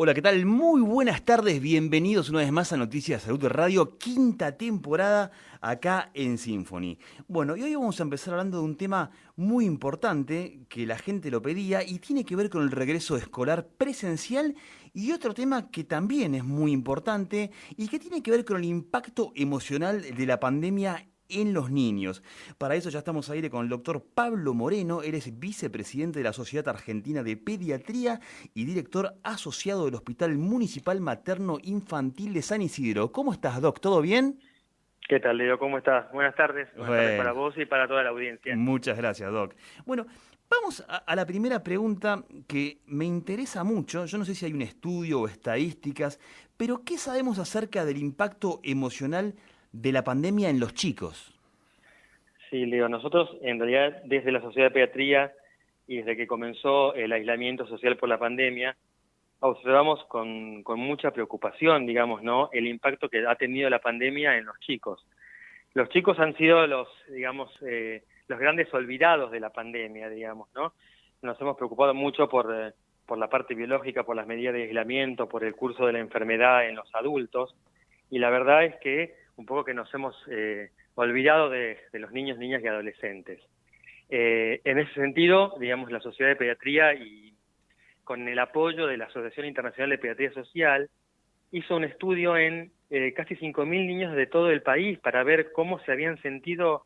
Hola, ¿qué tal? Muy buenas tardes, bienvenidos una vez más a Noticias de Salud de Radio, quinta temporada acá en Symphony. Bueno, y hoy vamos a empezar hablando de un tema muy importante que la gente lo pedía y tiene que ver con el regreso escolar presencial y otro tema que también es muy importante y que tiene que ver con el impacto emocional de la pandemia en los niños. Para eso ya estamos al aire con el doctor Pablo Moreno, él es vicepresidente de la Sociedad Argentina de Pediatría y director asociado del Hospital Municipal Materno Infantil de San Isidro. ¿Cómo estás, Doc? ¿Todo bien? ¿Qué tal, Leo? ¿Cómo estás? Buenas tardes. Buenas tardes para Bueno, vos y para toda la audiencia. muchas gracias, Doc. Bueno, vamos a la primera pregunta que me interesa mucho. Yo no sé si hay un estudio o estadísticas, pero ¿qué sabemos acerca del impacto emocional de la pandemia en los chicos? Sí, Leo, nosotros en realidad desde la Sociedad de Pediatría y desde que comenzó el aislamiento social por la pandemia, observamos con mucha preocupación, digamos, ¿no?, el impacto que ha tenido la pandemia en los chicos. Los chicos han sido los, digamos, los grandes olvidados de la pandemia, digamos, ¿no? Nos hemos preocupado mucho por la parte biológica, por las medidas de aislamiento, por el curso de la enfermedad en los adultos, y la verdad es que un poco que nos hemos olvidado de los niños, niñas y adolescentes. En ese sentido, digamos, la Sociedad de Pediatría y con el apoyo de la Asociación Internacional de Pediatría Social, hizo un estudio en casi 5.000 niños de todo el país para ver cómo se habían sentido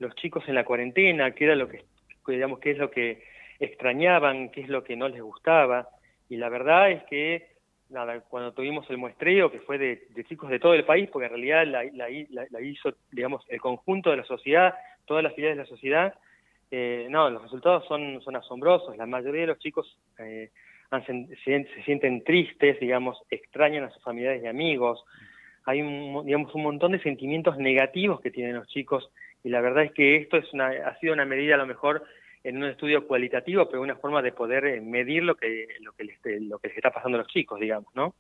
los chicos en la cuarentena, qué era lo que, digamos, qué es lo que extrañaban, qué es lo que no les gustaba. Y la verdad es que, nada, cuando tuvimos el muestreo, que fue de chicos de todo el país, porque en realidad la hizo, digamos, el conjunto de la sociedad, todas las filiales de la sociedad, no, los resultados son asombrosos. La mayoría de los chicos se sienten tristes, digamos, extrañan a sus familiares y amigos. Hay digamos, un montón de sentimientos negativos que tienen los chicos, y la verdad es que esto ha sido una medida a lo mejor en un estudio cualitativo, pero una forma de poder medir lo que les está pasando a los chicos, digamos, ¿no?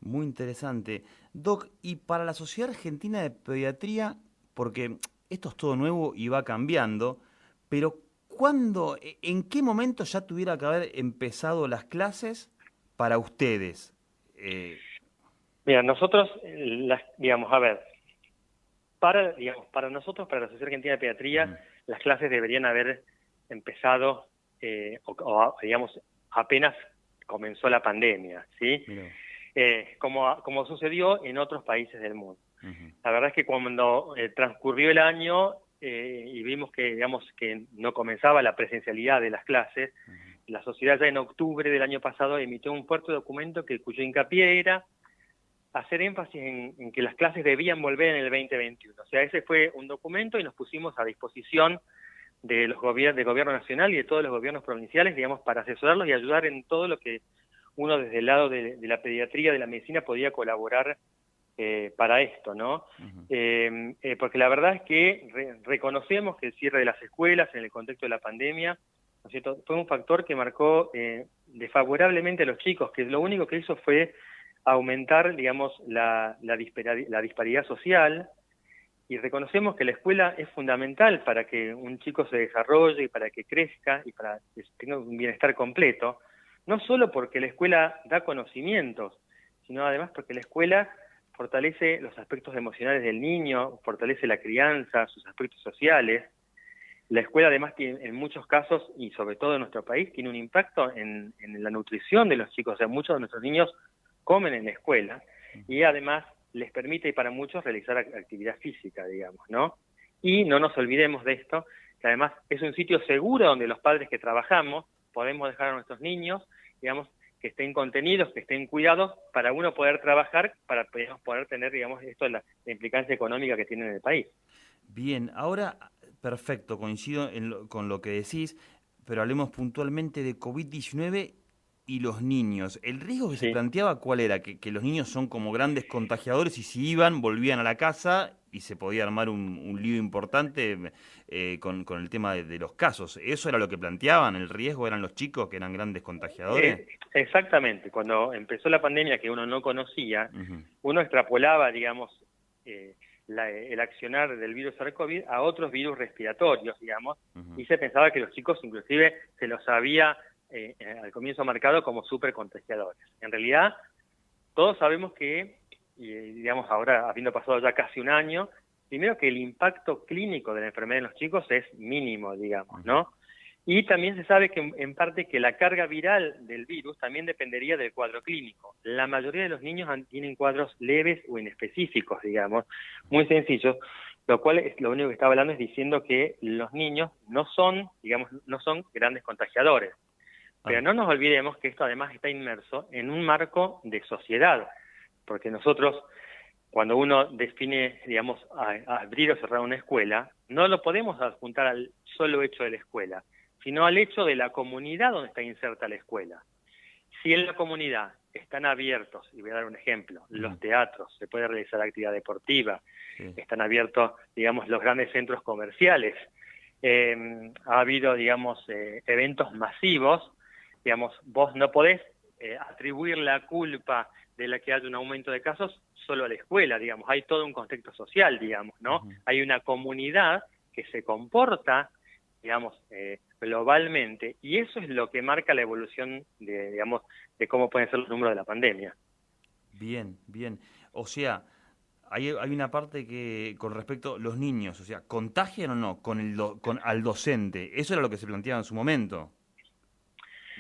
Muy interesante. Doc, y para la Sociedad Argentina de Pediatría, porque esto es todo nuevo y va cambiando, pero ¿cuándo, en qué momento ya tuviera que haber empezado las clases para ustedes? Eh, Mira, nosotros, digamos, a ver, digamos, para nosotros, para la Sociedad Argentina de Pediatría, ujú, las clases deberían haber empezado, digamos, apenas comenzó la pandemia, ¿sí? mira vos, Como sucedió en otros países del mundo. ujú, La verdad es que cuando transcurrió el año y vimos que, digamos, que no comenzaba la presencialidad de las clases, ujú. la sociedad ya en octubre del año pasado emitió un fuerte documento cuyo hincapié era hacer énfasis en que las clases debían volver en el 2021. O sea, ese fue un documento y nos pusimos a disposición de los del gobierno nacional y de todos los gobiernos provinciales, digamos, para asesorarlos y ayudar en todo lo que uno desde el lado de la pediatría, de la medicina, podía colaborar para esto, ¿no? Ujú. Porque la verdad es que reconocemos que el cierre de las escuelas en el contexto de la pandemia, ¿no es cierto?, fue un factor que marcó desfavorablemente a los chicos, que lo único que hizo fue aumentar, digamos, la disparidad social, y reconocemos que la escuela es fundamental para que un chico se desarrolle y para que crezca y para que tenga un bienestar completo, no solo porque la escuela da conocimientos, sino además porque la escuela fortalece los aspectos emocionales del niño, fortalece la crianza, sus aspectos sociales. La escuela además tiene, en muchos casos, y sobre todo en nuestro país, tiene un impacto en la nutrición de los chicos. O sea, muchos de nuestros niños comen en la escuela y además les permite, y para muchos, realizar actividad física, digamos, ¿no? Y no nos olvidemos de esto, que además es un sitio seguro donde los padres que trabajamos podemos dejar a nuestros niños, digamos, que estén contenidos, que estén cuidados, para uno poder trabajar, para poder tener, digamos, esto la implicancia económica que tiene en el país. Bien, ahora, perfecto, coincido con lo que decís, pero hablemos puntualmente de COVID-19 y los niños. ¿El riesgo que se Sí. planteaba cuál era? Que los niños son como grandes contagiadores y si iban, volvían a la casa y se podía armar un lío importante con el tema de los casos. ¿Eso era lo que planteaban? ¿El riesgo eran los chicos que eran grandes contagiadores? Exactamente, cuando empezó la pandemia que uno no conocía, Ujú, uno extrapolaba, digamos, eh, el accionar del virus SARS-CoV a otros virus respiratorios, digamos, ujú, y se pensaba que los chicos inclusive se los había al comienzo marcado como supercontagiadores. En realidad, todos sabemos que, digamos, ahora habiendo pasado ya casi un año, primero que el impacto clínico de la enfermedad en los chicos es mínimo, digamos, ¿no? Y también se sabe que en parte que la carga viral del virus también dependería del cuadro clínico. La mayoría de los niños tienen cuadros leves o inespecíficos, digamos, muy sencillos, lo cual es lo único que está hablando es diciendo que los niños no son, digamos, no son grandes contagiadores. Pero no nos olvidemos que esto además está inmerso en un marco de sociedad, porque nosotros, cuando uno define, digamos, a abrir o cerrar una escuela, no lo podemos adjuntar al solo hecho de la escuela, sino al hecho de la comunidad donde está inserta la escuela. Si en la comunidad están abiertos, y voy a dar un ejemplo, los teatros, se puede realizar actividad deportiva, están abiertos, digamos, los grandes centros comerciales, ha habido, digamos, eventos masivos, digamos, vos no podés atribuir la culpa de la que haya un aumento de casos solo a la escuela, digamos, hay todo un contexto social, digamos, ¿no? Hay una comunidad que se comporta, digamos, globalmente, y eso es lo que marca la evolución de, digamos, de cómo pueden ser los números de la pandemia. Bien, bien. O sea, hay una parte que con respecto a los niños, o sea, ¿contagian o no al docente? Eso era lo que se planteaba en su momento.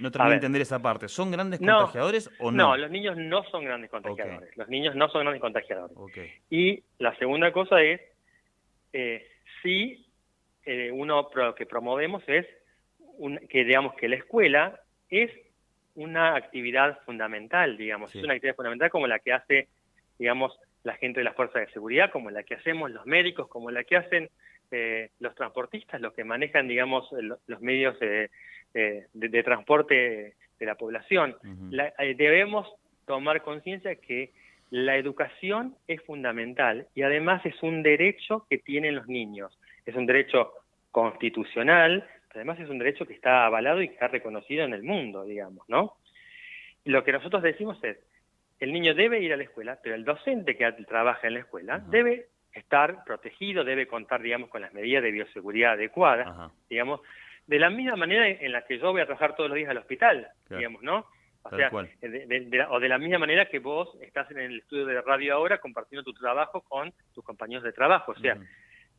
No A terminé de ver, entender esa parte. ¿Son grandes no, contagiadores o no, no? los niños no son grandes contagiadores, Okay. los niños no son grandes contagiadores. Okay. Y la segunda cosa es, sí, que promovemos es que, digamos, que la escuela es una actividad fundamental, digamos, Sí. es una actividad fundamental como la que hace, digamos, la gente de las fuerzas de seguridad, como la que hacemos los médicos, como la que hacen los transportistas, los que manejan, digamos, los medios de transporte de la población. Debemos tomar conciencia que la educación es fundamental y además es un derecho que tienen los niños. Es un derecho constitucional, pero además es un derecho que está avalado y que está reconocido en el mundo, digamos, ¿no? Lo que nosotros decimos es, el niño debe ir a la escuela, pero el docente que trabaja en la escuela debe estar protegido, debe contar, digamos, con las medidas de bioseguridad adecuadas, digamos, de la misma manera en la que yo voy a trabajar todos los días al hospital, digamos, ¿no? O Tal sea, cual. de la misma manera que vos estás en el estudio de radio ahora compartiendo tu trabajo con tus compañeros de trabajo. O sea,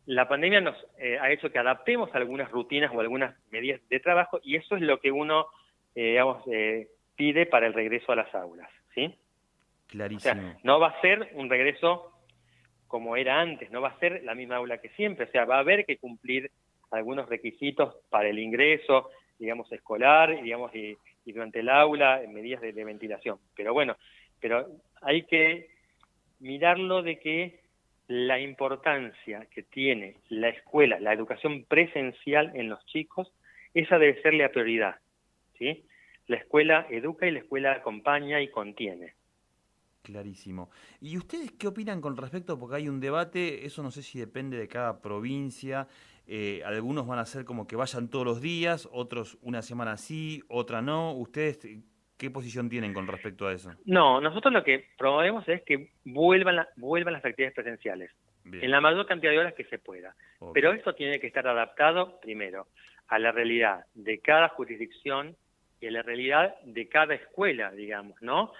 la pandemia nos ha hecho que adaptemos algunas rutinas o algunas medidas de trabajo y eso es lo que uno, digamos, pide para el regreso a las aulas, ¿sí? Clarísimo. O sea, no va a ser un regreso como era antes, no va a ser la misma aula que siempre, o sea, va a haber que cumplir algunos requisitos para el ingreso, digamos, escolar, digamos, y durante el aula, medidas de ventilación. Pero bueno, pero hay que mirarlo de que la importancia que tiene la escuela, la educación presencial en los chicos, esa debe ser la prioridad, ¿sí? La escuela educa y la escuela acompaña y contiene. Clarísimo. ¿Y ustedes qué opinan con respecto? Porque hay un debate, eso no sé si depende de cada provincia, algunos van a ser como que vayan todos los días, otros una semana sí, otra no. ¿Ustedes qué posición tienen con respecto a eso? No, nosotros lo que promovemos es que vuelvan las actividades presenciales, Bien. en la mayor cantidad de horas que se pueda. Okay. Pero esto tiene que estar adaptado, primero, a la realidad de cada jurisdicción y a la realidad de cada escuela, digamos, ¿no?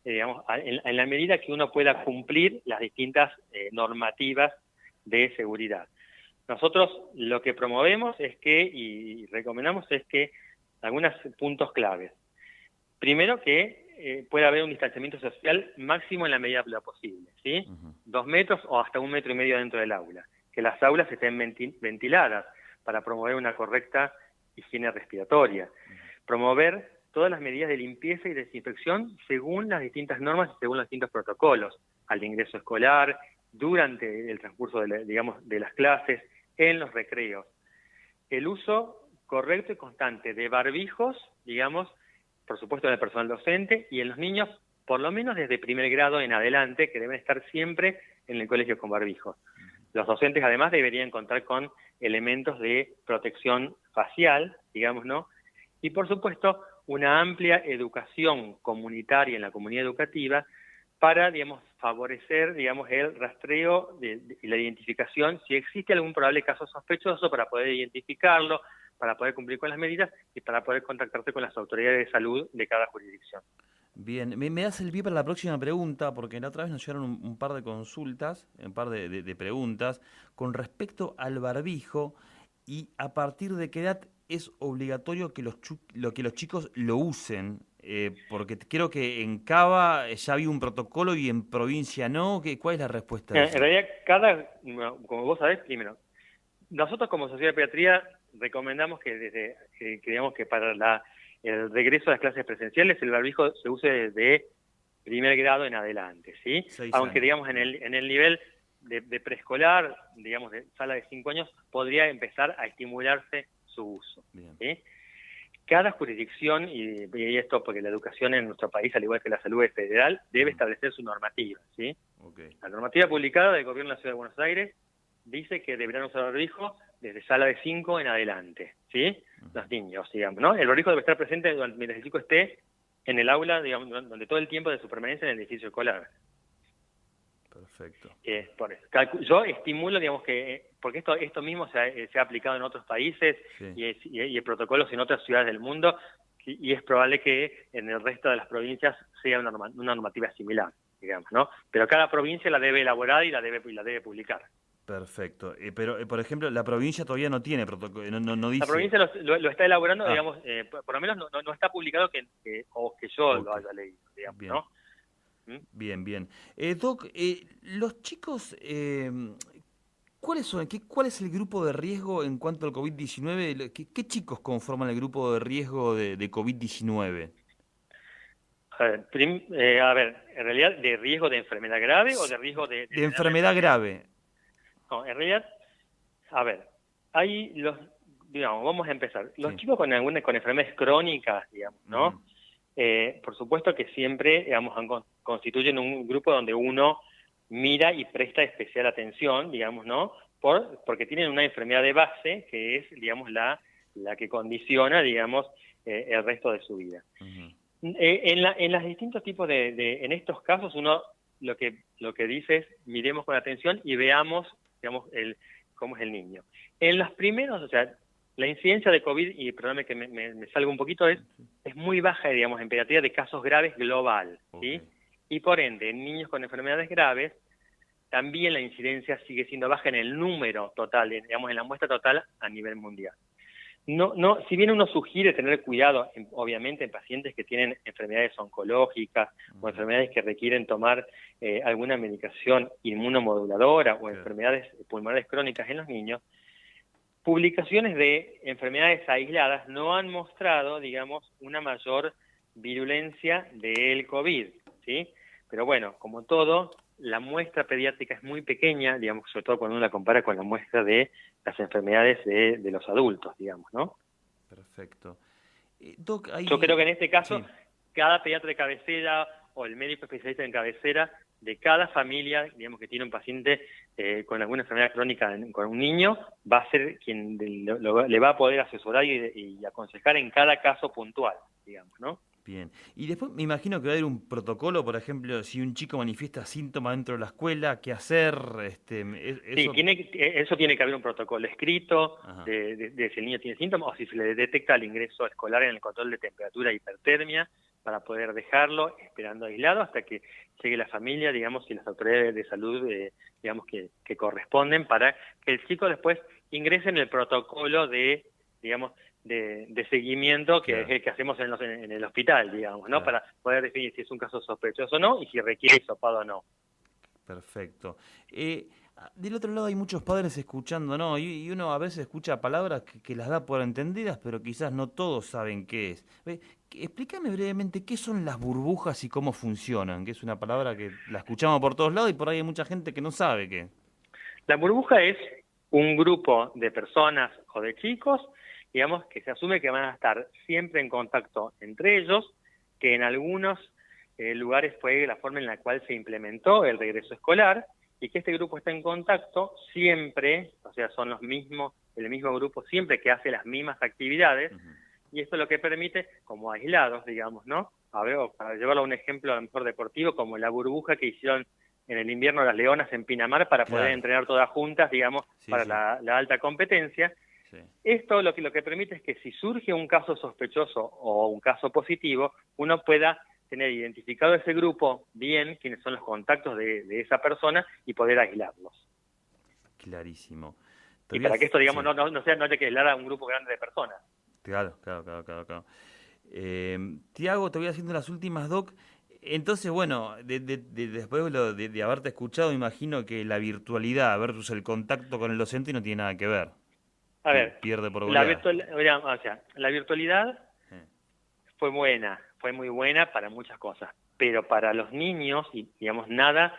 Digamos, en la medida que uno pueda cumplir las distintas normativas de seguridad. Nosotros lo que promovemos es que, y recomendamos es que, algunos puntos claves. Primero que pueda haber un distanciamiento social máximo en la medida de lo posible, ¿sí? 2 metros o hasta 1,5 metros dentro del aula. Que las aulas estén ventiladas para promover una correcta higiene respiratoria. Promover todas las medidas de limpieza y desinfección según las distintas normas y según los distintos protocolos, al ingreso escolar, durante el transcurso de las clases, en los recreos. El uso correcto y constante de barbijos, digamos, por supuesto en el personal docente y en los niños, por lo menos desde primer grado en adelante, que deben estar siempre en el colegio con barbijos. Los docentes además deberían contar con elementos de protección facial, digamos, ¿no? Y por supuesto, una amplia educación comunitaria en la comunidad educativa para, digamos, favorecer, digamos, el rastreo y la identificación, si existe algún probable caso sospechoso, para poder identificarlo, para poder cumplir con las medidas y para poder contactarse con las autoridades de salud de cada jurisdicción. Bien, me das el pie para la próxima pregunta, porque la otra vez nos llegaron un par de consultas, un par de preguntas, con respecto al barbijo y a partir de qué edad es obligatorio que que los chicos lo usen, porque creo que en Cava ya había un protocolo y en provincia no. ¿Cuál es la respuesta a En eso? realidad, como vos sabés, primero, nosotros como Sociedad de Pediatría recomendamos que digamos que para el regreso a las clases presenciales el barbijo se use desde primer grado en adelante, ¿sí? 6 años. Digamos en el nivel de preescolar, digamos de sala de 5 años, podría empezar a estimularse su uso, ¿sí? Cada jurisdicción, y esto porque la educación en nuestro país, al igual que la salud es federal, debe establecer su normativa, ¿sí? La normativa publicada del Gobierno de la Ciudad de Buenos Aires dice que deberán usar barbijo desde sala de 5 en adelante, ¿sí? Los niños, digamos, ¿no? El barbijo debe estar presente mientras el chico esté en el aula, digamos, donde todo el tiempo de su permanencia en el edificio escolar. Perfecto. Por eso. Yo estimulo, digamos, que porque esto mismo se ha aplicado en otros países, Sí. y protocolos en otras ciudades del mundo, y es probable que en el resto de las provincias sea una normativa similar, digamos, ¿no? Pero cada provincia la debe elaborar y la debe publicar. Perfecto. Pero, por ejemplo, la provincia todavía no tiene protocolo, no dice... La provincia lo está elaborando, Ah. digamos, por lo menos no está publicado que yo lo Ok. haya leído, digamos, Bien. ¿no? Bien, bien. Doc, los chicos, ¿cuáles son? ¿Cuál es el grupo de riesgo en cuanto al COVID-19? ¿Qué chicos conforman el grupo de riesgo de COVID-19? A ver, en realidad, ¿de riesgo de enfermedad grave o de riesgo de De enfermedad grave. No, en realidad, a ver, digamos, vamos a empezar. Los Sí. chicos con enfermedades crónicas, digamos, ¿no? Ujú. Por supuesto que siempre, digamos, constituyen un grupo donde uno mira y presta especial atención, digamos, ¿no? Porque tienen una enfermedad de base que es, digamos, la que condiciona, digamos, el resto de su vida. Ujú. En los distintos tipos en estos casos, uno lo que dice es miremos con atención y veamos, digamos, cómo es el niño. En los primeros, o sea, la incidencia de COVID, y perdóname que me salga un poquito, es muy baja, digamos, en pediatría de casos graves global, ¿sí? Okay. Y por ende, en niños con enfermedades graves, también la incidencia sigue siendo baja en el número total, digamos, en la muestra total a nivel mundial. No, si bien uno sugiere tener cuidado, obviamente, en pacientes que tienen enfermedades oncológicas o enfermedades que requieren tomar alguna medicación inmunomoduladora o enfermedades pulmonares crónicas en los niños, publicaciones de enfermedades aisladas no han mostrado, digamos, una mayor virulencia del COVID, ¿sí? Pero bueno, como todo, la muestra pediátrica es muy pequeña, digamos, sobre todo cuando uno la compara con la muestra de las enfermedades de los adultos, digamos, ¿no? Perfecto. Doc, Yo creo que en este caso, sí. cada pediatra de cabecera o el médico especialista en cabecera de cada familia, digamos, que tiene un paciente con alguna enfermedad crónica con un niño, va a ser quien le va a poder asesorar y aconsejar en cada caso puntual, digamos, ¿no? Bien. Y después me imagino que va a haber un protocolo, por ejemplo, si un chico manifiesta síntomas dentro de la escuela, ¿qué hacer? Sí, eso tiene que haber un protocolo escrito de si el niño tiene síntomas o si se le detecta al ingreso escolar en el control de temperatura e hipertermia para poder dejarlo esperando aislado hasta que llegue la familia, digamos, y las autoridades de salud, digamos, que corresponden para que el chico después ingrese en el protocolo digamos, de seguimiento que es el que hacemos en el hospital, digamos, ¿no? Para poder definir si es un caso sospechoso o no y si requiere hisopado o no. Perfecto. Del otro lado hay muchos padres escuchando, ¿no? Y uno a veces escucha palabras que las da por entendidas, pero quizás no todos saben qué es. Explícame brevemente qué son las burbujas y cómo funcionan, que es una palabra que la escuchamos por todos lados y por ahí hay mucha gente que no sabe qué. La burbuja es un grupo de personas o de chicos, digamos, que se asume que van a estar siempre en contacto entre ellos, que en algunos lugares fue la forma en la cual se implementó el regreso escolar, y que este grupo está en contacto siempre, o sea, son el mismo grupo siempre que hace las mismas actividades, y esto es lo que permite, como aislados, digamos, ¿no? A ver, para llevarlo a un ejemplo a lo mejor deportivo, como la burbuja que hicieron en el invierno las Leonas en Pinamar para poder entrenar todas juntas, digamos, para la alta competencia. Esto lo que permite es que si surge un caso sospechoso o un caso positivo, uno pueda tener identificado ese grupo bien, quiénes son los contactos de esa persona y poder aislarlos. Clarísimo. Y para que esto, digamos, no haya que aislar a un grupo grande de personas. Claro. Tiago, te voy haciendo las últimas, Doc. Entonces, bueno, después de haberte escuchado, imagino que la virtualidad versus el contacto con el docente no tiene nada que ver. A ver, pierde por la goleada. virtualidad fue muy buena para muchas cosas, pero para los niños, y digamos, nada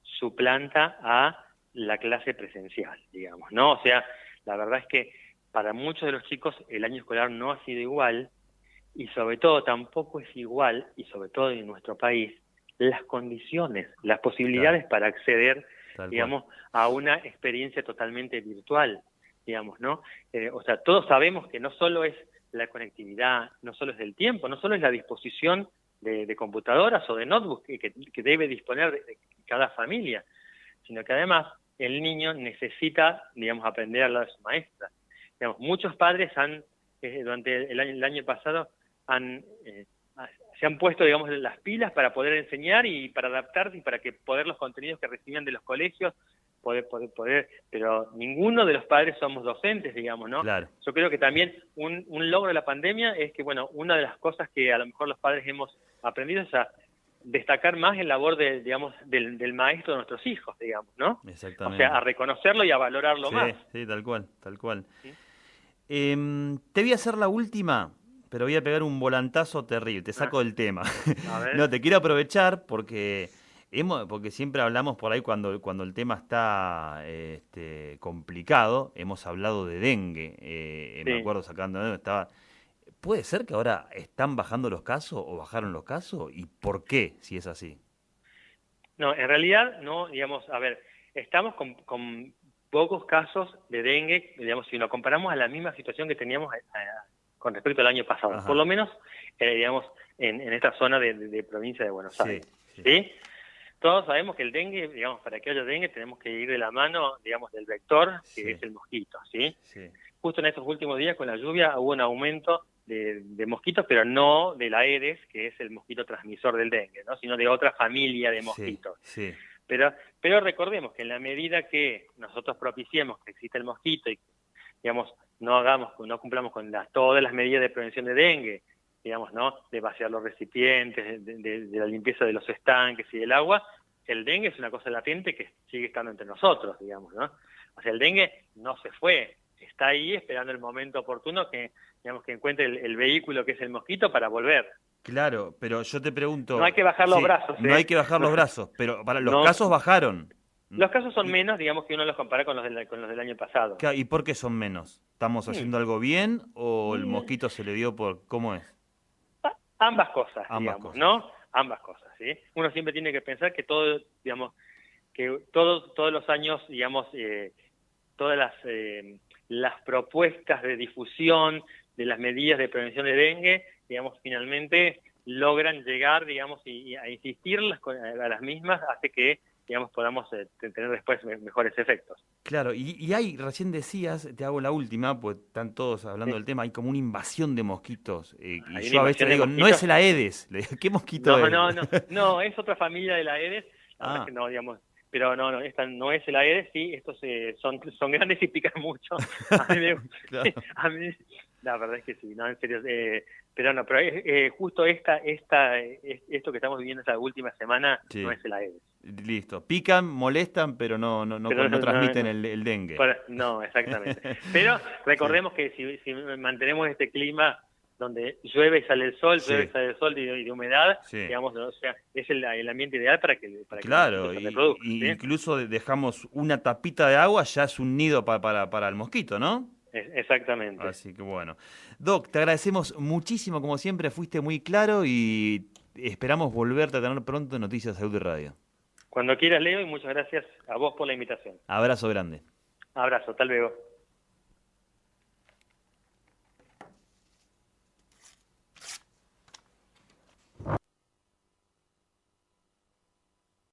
suplanta a la clase presencial, digamos, ¿no? O sea, la verdad es que para muchos de los chicos el año escolar no ha sido igual, y sobre todo tampoco es igual, y sobre todo en nuestro país, las condiciones, las posibilidades para acceder, digamos, a una experiencia totalmente virtual, digamos, ¿no? O sea, todos sabemos que no solo es la conectividad, no solo es el tiempo, no solo es la disposición de computadoras o de notebooks que debe disponer de cada familia, sino que además el niño necesita, digamos, aprender a hablar de su maestra. Digamos, muchos padres durante el año pasado se han puesto, digamos, las pilas para poder enseñar y para adaptarse y para que poder los contenidos que recibían de los colegios, pero ninguno de los padres somos docentes, digamos, ¿no? Claro. Yo creo que también un logro de la pandemia es que, bueno, una de las cosas que a lo mejor los padres hemos aprendido es a destacar más el labor del maestro de nuestros hijos, digamos, ¿no? Exactamente. O sea, a reconocerlo y a valorarlo más. Sí, tal cual. ¿Sí? Te voy a hacer la última, pero voy a pegar un volantazo terrible, te saco del tema. A ver. No, te quiero aprovechar porque siempre hablamos por ahí cuando el tema está complicado, hemos hablado de dengue, Sí. me acuerdo ¿Puede ser que ahora están bajando los casos o bajaron los casos? ¿Y por qué, si es así? No, en realidad no, digamos, a ver, estamos con pocos casos de dengue, digamos, si nos comparamos a la misma situación que teníamos con respecto al año pasado, Ajá. por lo menos, digamos, en esta zona de provincia de Buenos Aires, ¿sí? Todos sabemos que el dengue, digamos, para que haya dengue tenemos que ir de la mano, digamos, del vector, que es el mosquito, ¿sí? Justo en estos últimos días con la lluvia hubo un aumento de mosquitos, pero no del Aedes, que es el mosquito transmisor del dengue, ¿no? Sino de otra familia de mosquitos. Sí. Pero recordemos que en la medida que nosotros propiciemos que exista el mosquito y, digamos, no cumplamos con todas las medidas de prevención de dengue, digamos, ¿no? De vaciar los recipientes, de la limpieza de los estanques y del agua, el dengue es una cosa latente que sigue estando entre nosotros, digamos, ¿no? O sea, el dengue no se fue, está ahí esperando el momento oportuno que, digamos, que encuentre el vehículo que es el mosquito para volver. Claro, pero yo te pregunto... No hay que bajar los brazos. No hay que bajar los brazos, pero los casos bajaron. Los casos son menos, digamos, que uno los compara con los del año pasado. ¿Y por qué son menos? ¿Estamos haciendo algo bien o el mosquito se le dio por... ¿Cómo es? Ambas cosas, digamos, ¿no? Ambas cosas, ¿sí? Uno siempre tiene que pensar que todo, digamos, que todos los años, digamos, todas las propuestas de difusión de las medidas de prevención de dengue, digamos, finalmente logran llegar, digamos, y a insistir a las mismas, hace que, digamos, podamos tener después mejores efectos. Claro, y recién decías, te hago la última, pues están todos hablando del tema, hay como una invasión de mosquitos. Y yo a veces le digo, no es el Aedes. Le digo, ¿qué mosquito es? No, es otra familia del Aedes. La verdad es que no, digamos, pero no, esta no es el Aedes, sí, estos son grandes y pican mucho. Claro. A mí, la verdad es que sí, no, en serio, pero justo esto que estamos viviendo esta última semana no es el Aedes. Listo, pican, molestan, pero no transmiten el dengue. No, exactamente. Pero recordemos que si mantenemos este clima donde llueve y sale el sol, llueve y sale el sol y de humedad, digamos, o sea, es el ambiente ideal para que claro, se reproduzca. Incluso dejamos una tapita de agua, ya es un nido para el mosquito, ¿no? Exactamente. Así que bueno. Doc, te agradecemos muchísimo, como siempre, fuiste muy claro y esperamos volverte a tener pronto Noticias de Salud y Radio. Cuando quieras, Leo, y muchas gracias a vos por la invitación. Abrazo grande. Abrazo, hasta luego.